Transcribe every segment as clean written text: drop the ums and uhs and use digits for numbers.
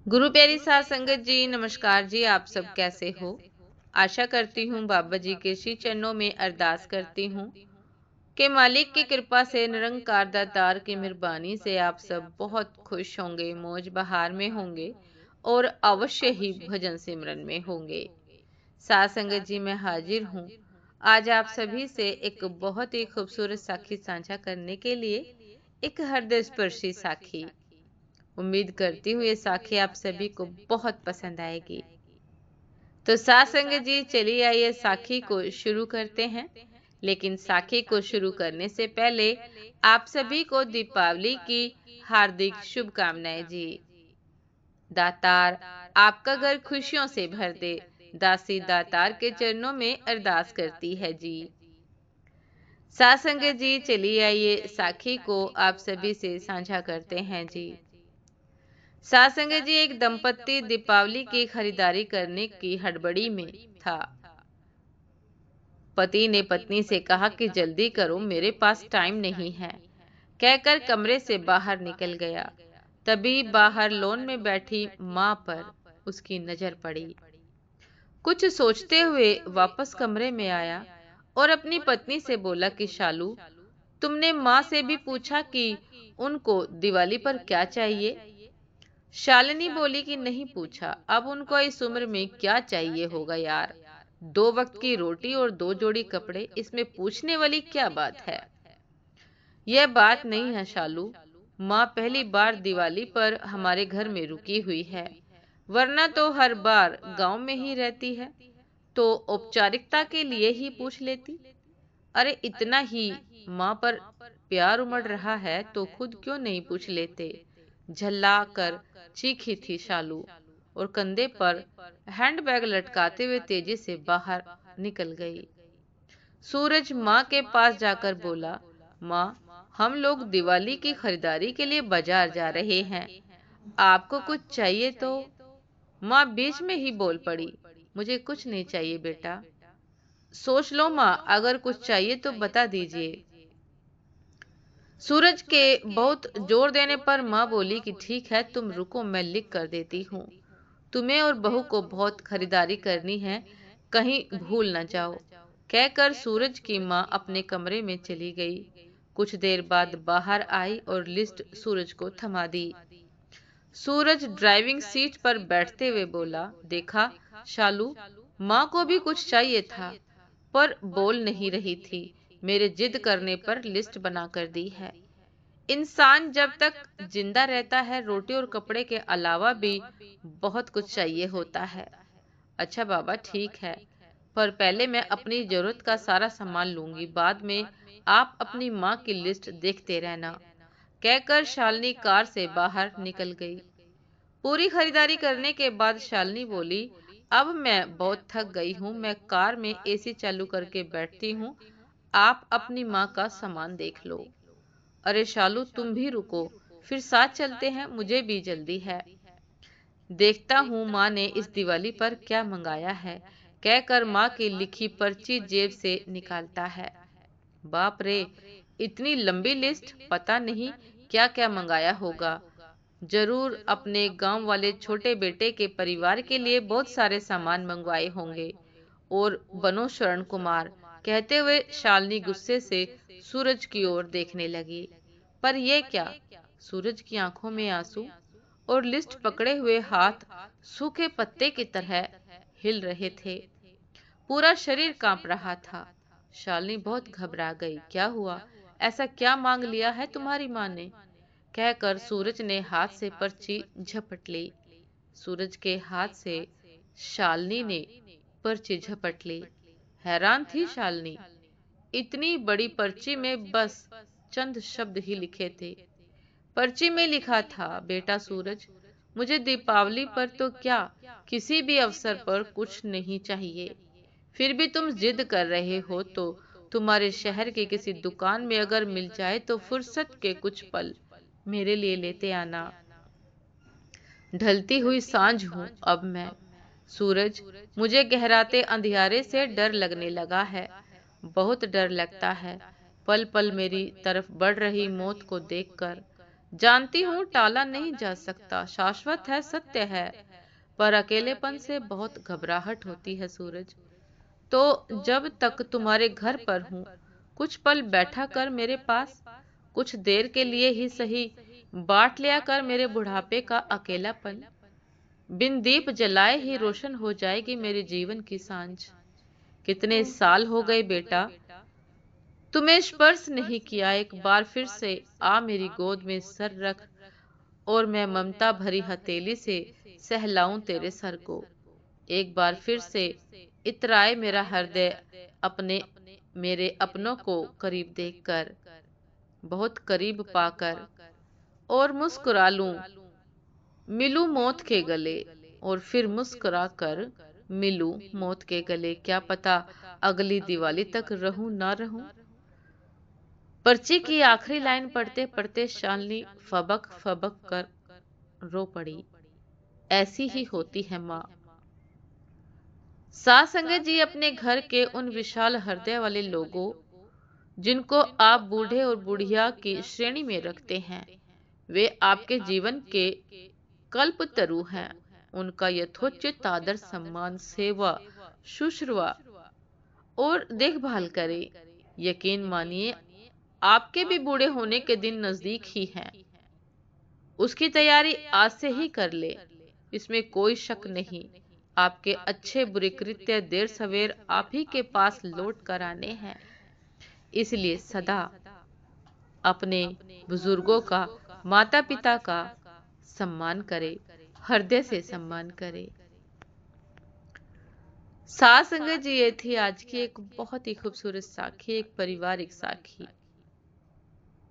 गुरु प्यारी साध संगत जी, नमस्कार जी। आप सब कैसे हो? आशा करती हूँ बाबा जी के श्री चरणों में अरदास करती हूँ कि मालिक की कृपा से, निरंकार दातार की मेहरबानी से आप सब बहुत खुश होंगे, मौज बहार में होंगे और अवश्य ही भजन सिमरन में होंगे। साध संगत जी, मैं हाजिर हूँ आज आप सभी से एक बहुत ही खूबसूरत साखी साझा करने के लिए। एक हृदय स्पर्शी साखी। उम्मीद करती हूँ ये साखी आप सभी को बहुत पसंद आएगी। तो साथ संगत जी, चलिए आइए साखी को शुरू करते हैं। लेकिन साखी को शुरू करने से पहले आप सभी को दीपावली की हार्दिक शुभकामनाएं जी। दातार आपका घर खुशियों से भर दे, दासी दातार के चरणों में अरदास करती है जी। साथ संगत जी, चलिए आइए साखी को आप सभी से साझा करते हैं जी। साथ संगत जी, एक दंपत्ति दीपावली की खरीदारी करने की हड़बड़ी में था। पति ने पत्नी से कहा कि जल्दी करो, मेरे पास टाइम नहीं है, कहकर कमरे से बाहर निकल गया। तभी बाहर लॉन में बैठी मां पर उसकी नजर पड़ी। कुछ सोचते हुए वापस कमरे में आया और अपनी पत्नी से बोला कि शालू, तुमने माँ से भी पूछा कि उनको दिवाली पर क्या चाहिए? शालिनी बोली कि नहीं पूछा, अब उनको इस उम्र में क्या चाहिए होगा यार। 2 वक्त की रोटी और 2 जोड़ी कपड़े, इसमें पूछने वाली क्या बात है? यह बात नहीं है शालू, माँ पहली बार दिवाली पर हमारे घर में रुकी हुई है, वरना तो हर बार गांव में ही रहती है, तो औपचारिकता के लिए ही पूछ लेती। अरे इतना ही माँ पर प्यार उमड़ रहा है तो खुद क्यों नहीं पूछ लेते? झल्ला कर चीखी थी शालू और कंधे पर हैंडबैग लटकाते हुए तेजी से बाहर निकल गई। सूरज माँ के पास जाकर बोला, माँ, हम लोग दिवाली की खरीदारी के लिए बाजार जा रहे हैं, आपको कुछ चाहिए तो? माँ बीच में ही बोल पड़ी, मुझे कुछ नहीं चाहिए बेटा। सोच लो माँ, अगर कुछ चाहिए तो बता दीजिए। सूरज के बहुत जोर देने पर माँ बोली कि ठीक है, तुम रुको, मैं लिख कर देती हूँ। तुम्हें और बहू को बहुत खरीदारी करनी है, कहीं भूल न जाओ, कहकर सूरज की माँ अपने कमरे में चली गई। कुछ देर बाद बाहर आई और लिस्ट सूरज को थमा दी। सूरज ड्राइविंग सीट पर बैठते हुए बोला, देखा शालू, माँ को भी कुछ चाहिए था पर बोल नहीं रही थी। मेरे जिद करने पर लिस्ट बना कर दी है। इंसान जब तक जिंदा रहता है, रोटी और कपड़े के अलावा भी बहुत कुछ चाहिए होता है। अच्छा बाबा ठीक है, पर पहले मैं अपनी जरूरत का सारा सामान लूंगी, बाद में आप अपनी माँ की लिस्ट देखते रहना, कहकर शालिनी कार से बाहर निकल गई। पूरी खरीदारी करने के बाद शालिनी बोली, अब मैं बहुत थक गई हूँ, मैं कार में एसी चालू करके बैठती हूँ, आप अपनी माँ का सामान देख लो। अरे शालू, तुम भी रुको, फिर साथ चलते हैं, मुझे भी जल्दी है। देखता हूँ माँ ने इस दिवाली पर क्या मंगाया है, कहकर माँ की लिखी पर्ची जेब से निकालता है। बाप रे, इतनी लंबी लिस्ट, पता नहीं क्या क्या मंगाया होगा। जरूर अपने गांव वाले छोटे बेटे के परिवार के लिए बहुत सारे सामान मंगवाए होंगे। और बनो शरण कुमार, कहते हुए शालिनी गुस्से से सूरज की ओर देखने लगी। पर यह क्या? सूरज की आंखों में आंसू और लिस्ट पकड़े हुए हाथ सूखे पत्ते की तरह हिल रहे थे। पूरा शरीर कांप रहा था। शालिनी बहुत घबरा गई। क्या हुआ? ऐसा क्या मांग लिया है तुम्हारी माँ ने? कहकर सूरज ने हाथ से पर्ची झपट ली। सूरज के हाथ से शालिनी ने पर्ची झपट ली। हैरान थी शालिनी, इतनी बड़ी पर्ची में बस चंद शब्द ही लिखे थे। पर्ची में लिखा था, बेटा सूरज, मुझे दीपावली पर तो क्या, किसी भी अवसर पर कुछ नहीं चाहिए, फिर भी तुम जिद कर रहे हो तो तुम्हारे शहर के किसी दुकान में अगर मिल जाए तो फुर्सत के कुछ पल मेरे लिए लेते आना। ढलती हुई सांझ हूँ अब मैं। सूरज, मुझे गहराते अंधियारे से डर लगने लगा है, बहुत डर लगता है, पल पल मेरी तरफ बढ़ रही मौत को देखकर। जानती हूँ टाला नहीं जा सकता, शाश्वत है, सत्य है, पर अकेलेपन से बहुत घबराहट होती है सूरज। तो जब तक तुम्हारे घर पर हूँ, कुछ पल बैठा कर मेरे पास, कुछ देर के लिए ही सही, बांट लिया कर मेरे बुढ़ापे का अकेलापन। बिन दीप जलाए ही रोशन हो जाएगी मेरे जीवन की सांझ। कितने साल हो गए बेटा तुम्हें स्पर्श नहीं किया, एक बार फिर से आ मेरी गोद में सर रख, और मैं ममता भरी हथेली से सहलाऊं तेरे सर को। एक बार फिर से इतराए मेरा हृदय अपने मेरे अपनों को करीब देखकर, बहुत करीब पाकर, और मुस्कुरा लूं, मिलूं मौत के गले, और फिर मुस्कुरा कर मिलूं मौत के गले। क्या पता अगली दिवाली तक रहूं ना रहूं। पर्ची की आखिरी लाइन पढ़ते पढ़ते शालिनी फबक फबक कर रो पड़ी। ऐसी ही होती है माँ। सासंगे जी अपने घर के उन विशाल हृदय वाले लोगों जिनको आप बूढ़े और बुढ़िया की श्रेणी में रखते हैं, वे आपके जीवन के कल्पतरु हैं। उनका यथोचित आदर सम्मान, सेवा, शुश्रूषा और देखभाल करें। यकीन मानिए आपके भी बूढ़े होने के दिन नजदीक ही हैं। उसकी तैयारी आज से ही कर ले, इसमें कोई शक नहीं। आपके अच्छे बुरे कृत्य देर सवेर आप ही के पास लौट कर आने हैं। इसलिए सदा अपने बुजुर्गों का, माता पिता का सम्मान करे, हृदय से सम्मान करे। सात संगत जी, ये थी आज की एक बहुत ही खूबसूरत साखी, एक पारिवारिक साखी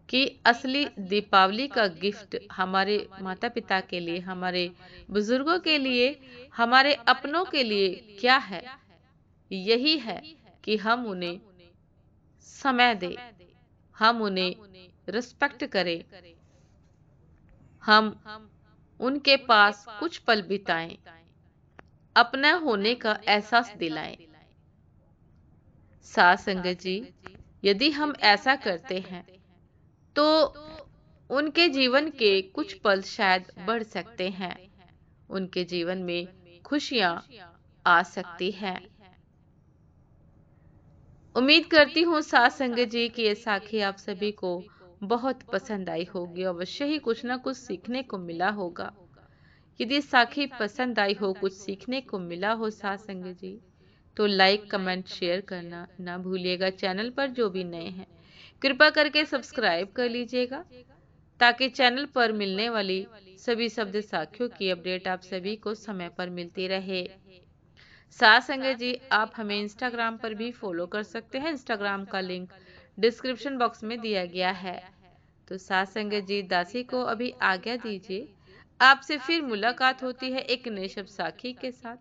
कि असली दीपावली का गिफ्ट हमारे माता पिता के लिए, हमारे बुजुर्गों के लिए, हमारे अपनों के लिए क्या है। यही है कि हम उन्हें समय दें, हम उन्हें रिस्पेक्ट करें, हम उनके पास कुछ पल बिताएं, अपना होने का एहसास दिलाएं। साथ संगत जी, यदि हम ऐसा करते हैं तो उनके जीवन के कुछ पल शायद बढ़ सकते हैं, उनके जीवन में खुशियां आ सकती हैं। उम्मीद करती हूँ साथ संगत जी की ये साखी आप सभी को बहुत पसंद आई होगी। अवश्य ही कुछ ना कुछ सीखने को मिला होगा। यदि साखी पसंद आई हो, कुछ सीखने को मिला हो साथ संगत जी, तो लाइक कमेंट शेयर करना ना भूलिएगा। चैनल पर जो भी नए हैं कृपा करके सब्सक्राइब कर लीजिएगा, ताकि चैनल पर मिलने वाली सभी शब्द साखियों की अपडेट आप सभी को समय पर मिलती रहे। साथ संगत जी, आप हमें इंस्टाग्राम पर भी फॉलो कर सकते हैं। इंस्टाग्राम का लिंक डिस्क्रिप्शन बॉक्स में दिया गया है। तो साथ संगत जी, दासी को अभी आज्ञा दीजिए। आपसे फिर मुलाकात होती है एक नए शब्द साखी के साथ,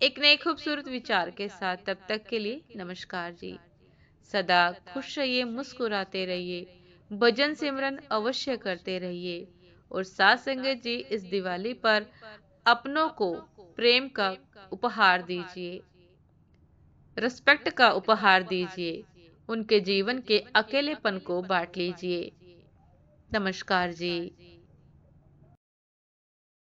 एक नए खूबसूरत विचार के साथ। तब तक के लिए नमस्कार जी। सदा खुश रहिए, मुस्कुराते रहिए, भजन सिमरन अवश्य करते रहिए। और साथ संगत जी, इस दिवाली पर अपनों को प्रेम का उपहार दीजिए, रिस्पेक्ट का उपहार दीजिए, उनके जीवन के अकेलेपन को बांट लीजिए। नमस्कार जी।